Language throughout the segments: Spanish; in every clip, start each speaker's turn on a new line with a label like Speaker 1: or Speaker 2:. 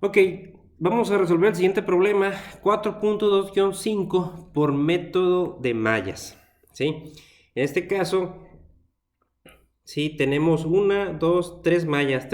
Speaker 1: Ok, vamos a resolver el siguiente problema 4.2-5 por método de mallas, ¿sí? En este caso, sí, tenemos una, dos, tres mallas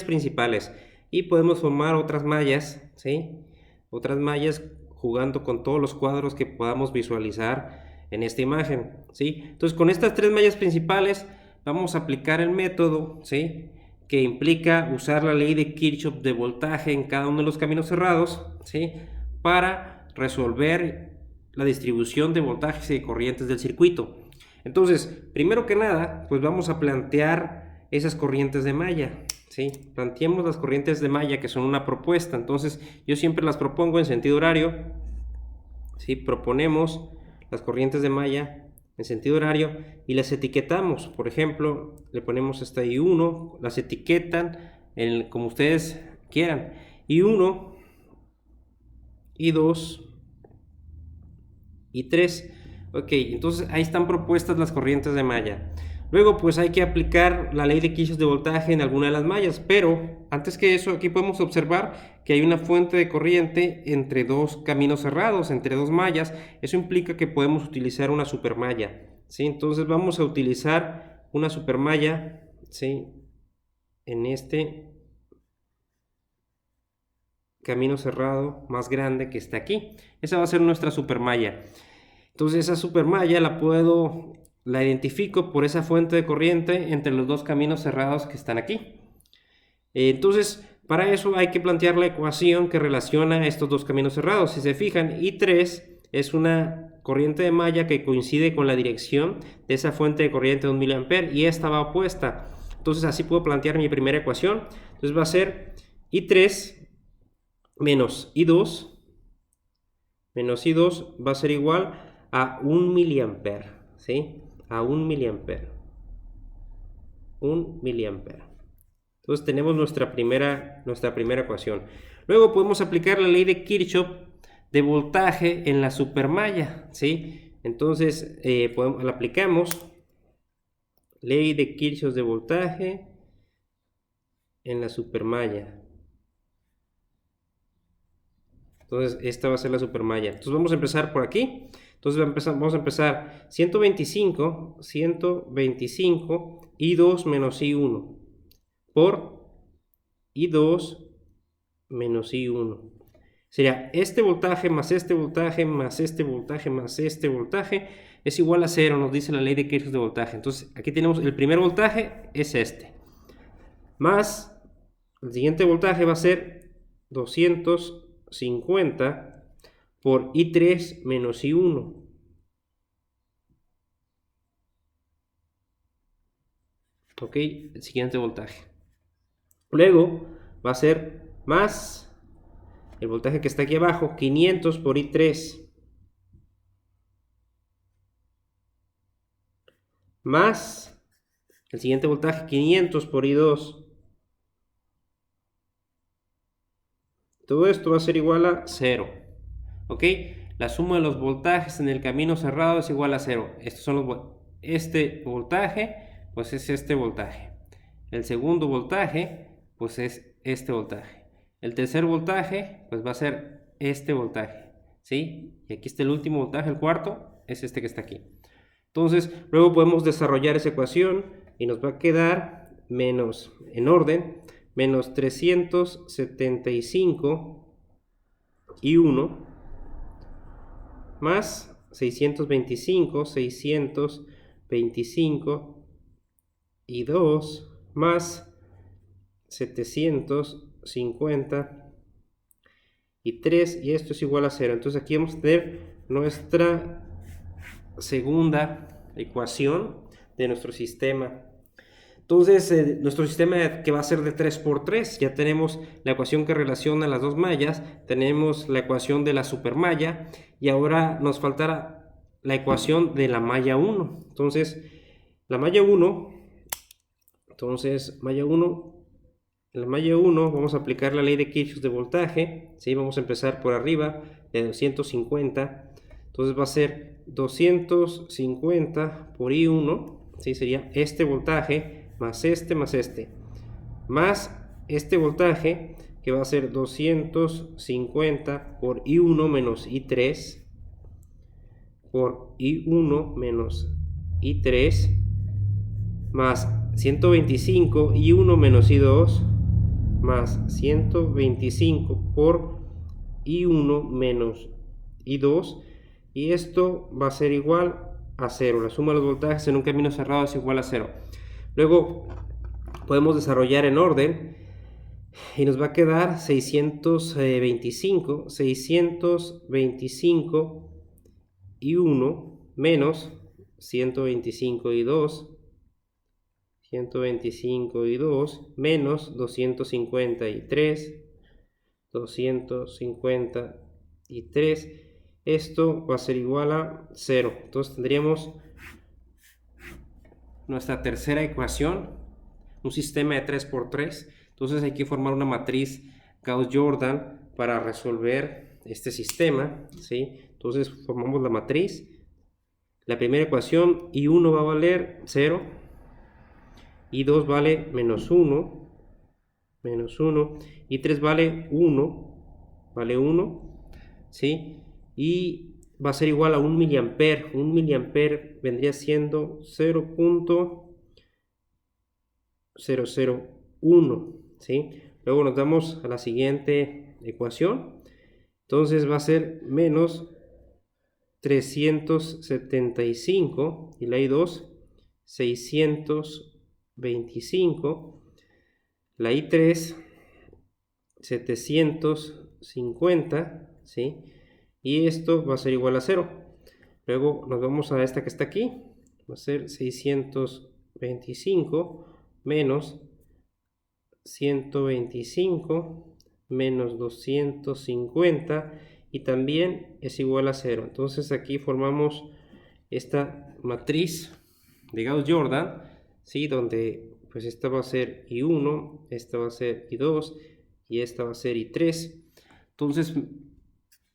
Speaker 1: principales y podemos formar otras mallas, ¿sí? Otras mallas jugando con todos los cuadros que podamos visualizar en esta imagen, ¿sí? Entonces, con estas tres mallas principales vamos a aplicar el método, ¿sí? Que implica usar la ley de Kirchhoff de voltaje en cada uno de los caminos cerrados, ¿sí? Para resolver la distribución de voltajes y de corrientes del circuito. Entonces, primero que nada, pues vamos a plantear esas corrientes de malla, ¿sí? Planteemos las corrientes de malla que son una propuesta. Entonces, yo siempre las propongo en sentido horario, ¿sí? Proponemos las corrientes de malla en sentido horario y las etiquetamos. Por ejemplo, le ponemos hasta I1, las etiquetan como ustedes quieran. I1, I2, I3. Ok, entonces ahí están propuestas las corrientes de malla. Luego pues hay que aplicar la ley de Kirchhoff de voltaje en alguna de las mallas, pero antes que eso aquí podemos observar que hay una fuente de corriente entre dos caminos cerrados, entre dos mallas. Eso implica que podemos utilizar una supermalla, ¿sí? Entonces vamos a utilizar una supermalla, ¿sí? En este camino cerrado más grande que está aquí. Esa va a ser nuestra supermalla. Entonces esa supermalla la identifico por esa fuente de corriente entre los dos caminos cerrados que están aquí. Entonces, para eso hay que plantear la ecuación que relaciona estos dos caminos cerrados. Si se fijan, I3 es una corriente de malla que coincide con la dirección de esa fuente de corriente de 1 mA y esta va opuesta. Entonces así puedo plantear mi primera ecuación. Entonces va a ser I3 menos I2 va a ser igual a 1 miliampere, ¿sí? A 1 miliampere. 1 miliampere. Entonces tenemos nuestra primera ecuación. Luego podemos aplicar la ley de Kirchhoff de voltaje en la supermalla, ¿sí? Entonces la aplicamos. Ley de Kirchhoff de voltaje en la supermalla. Entonces esta va a ser la supermalla. Entonces vamos a empezar por aquí. Entonces vamos a empezar 125 I2 menos I1 por I2 menos I1. Sería este voltaje más este voltaje más este voltaje más este voltaje es igual a 0, nos dice la ley de Kirchhoff de voltaje. Entonces aquí tenemos el primer voltaje, es este. Más el siguiente voltaje va a ser 250 por I3 menos I1. Ok, el siguiente voltaje. Luego va a ser más el voltaje que está aquí abajo, 500 por I3. Más el siguiente voltaje, 500 por I2. Todo esto va a ser igual a 0. ¿Ok? La suma de los voltajes en el camino cerrado es igual a 0. Este voltaje, pues es este voltaje. El segundo voltaje, pues es este voltaje. El tercer voltaje, pues va a ser este voltaje. ¿Sí? Y aquí está el último voltaje, el cuarto, es este que está aquí. Entonces, luego podemos desarrollar esa ecuación y nos va a quedar menos, en orden, menos 375 I1 más 625 I2 más 750 I3 y esto es igual a 0. Entonces aquí vamos a tener nuestra segunda ecuación de nuestro sistema. Entonces, nuestro sistema que va a ser de 3×3, ya tenemos la ecuación que relaciona las dos mallas, tenemos la ecuación de la supermalla y ahora nos faltará la ecuación de la malla 1. Entonces, la malla 1, en la malla 1 vamos a aplicar la ley de Kirchhoff de voltaje, ¿sí? Vamos a empezar por arriba de 250, entonces va a ser 250 por I1, ¿sí? Sería este voltaje más este, más este voltaje, que va a ser 250 por I1 menos I3 por I1 menos I3 más 125 I1 menos I2 más 125 por I1 menos I2, y esto va a ser igual a 0. La suma de los voltajes en un camino cerrado es igual a 0. Luego podemos desarrollar en orden y nos va a quedar 625 I1 menos 125 I2 menos 253. Esto va a ser igual a 0. Entonces tendríamos nuestra tercera ecuación, un sistema de 3×3. Entonces hay que formar una matriz Gauss-Jordan para resolver este sistema, ¿sí? Entonces formamos la matriz. La primera ecuación, I1 va a valer 0, I2 vale menos 1, I3 vale 1, ¿sí? Y va a ser igual a 1 miliamper. 1 miliamper vendría siendo 0.001, ¿sí? Luego nos damos a la siguiente ecuación. Entonces va a ser menos 375 y la I2 625, la I3 750, ¿sí? Y esto va a ser igual a 0. Luego nos vamos a esta que está aquí, va a ser 625 menos 125 menos 250, y también es igual a 0. Entonces aquí formamos esta matriz de Gauss-Jordan, ¿sí? Donde pues esta va a ser I1, esta va a ser I2 y esta va a ser I3. Entonces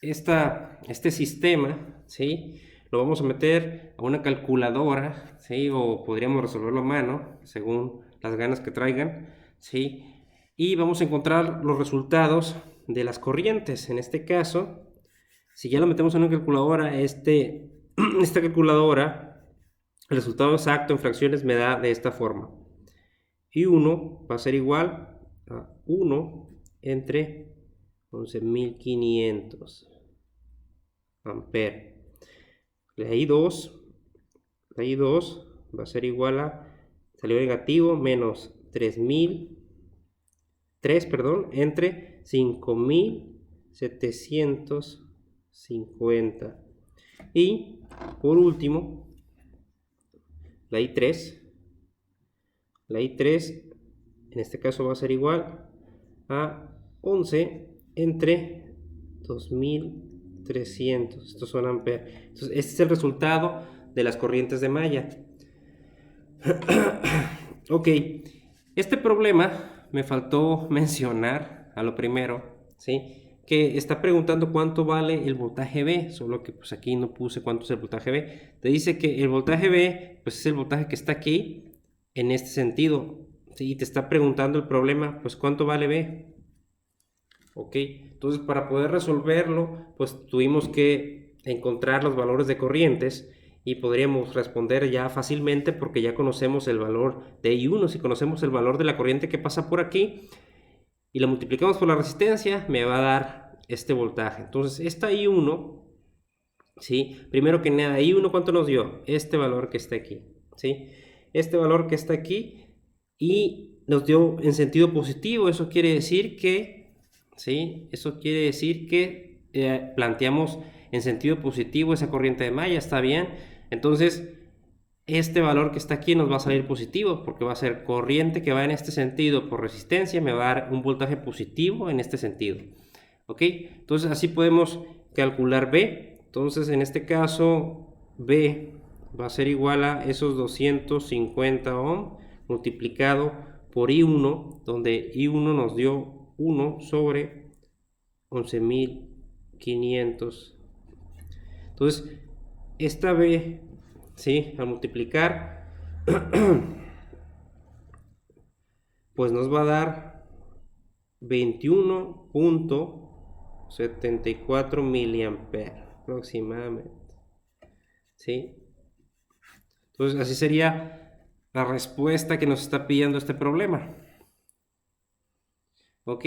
Speaker 1: este sistema, ¿sí? Lo vamos a meter a una calculadora, ¿sí? O podríamos resolverlo a mano, según las ganas que traigan, ¿sí? Y vamos a encontrar los resultados de las corrientes. En este caso, si ya lo metemos en una calculadora, esta calculadora, el resultado exacto en fracciones me da de esta forma. I1 va a ser igual a 1 entre 11.500 amperes. La I2 va a ser igual a, salió negativo, menos 3 entre 5.750. Y por último, la I3 en este caso va a ser igual a 11 entre 2.300. Estos son amperes. Entonces este es el resultado de las corrientes de malla. Ok, este problema me faltó mencionar a lo primero, ¿sí? Que está preguntando cuánto vale el voltaje B, solo que pues aquí no puse cuánto es el voltaje B. Te dice que el voltaje B pues es el voltaje que está aquí en este sentido, ¿sí? Y te está preguntando el problema, pues cuánto vale B. Ok, entonces para poder resolverlo pues tuvimos que encontrar los valores de corrientes, y podríamos responder ya fácilmente porque ya conocemos el valor de I1. Si conocemos el valor de la corriente que pasa por aquí y la multiplicamos por la resistencia, me va a dar este voltaje. Entonces esta I1, ¿sí? Primero que nada, I1 ¿cuánto nos dio? Este valor que está aquí, ¿sí? Este valor que está aquí, y nos dio en sentido positivo. Eso quiere decir que, ¿sí? Eso quiere decir que planteamos en sentido positivo esa corriente de malla, ¿está bien? Entonces este valor que está aquí nos va a salir positivo, porque va a ser corriente que va en este sentido por resistencia, me va a dar un voltaje positivo en este sentido. ¿Ok? Entonces así podemos calcular B. Entonces en este caso B va a ser igual a esos 250 ohm multiplicado por I1, donde I1 nos dio 1 sobre 11.500. Entonces esta B, ¿sí? Al multiplicar pues nos va a dar 21.74 miliamperes aproximadamente. ¿Sí? Entonces, así sería la respuesta que nos está pidiendo este problema. ¿Ok?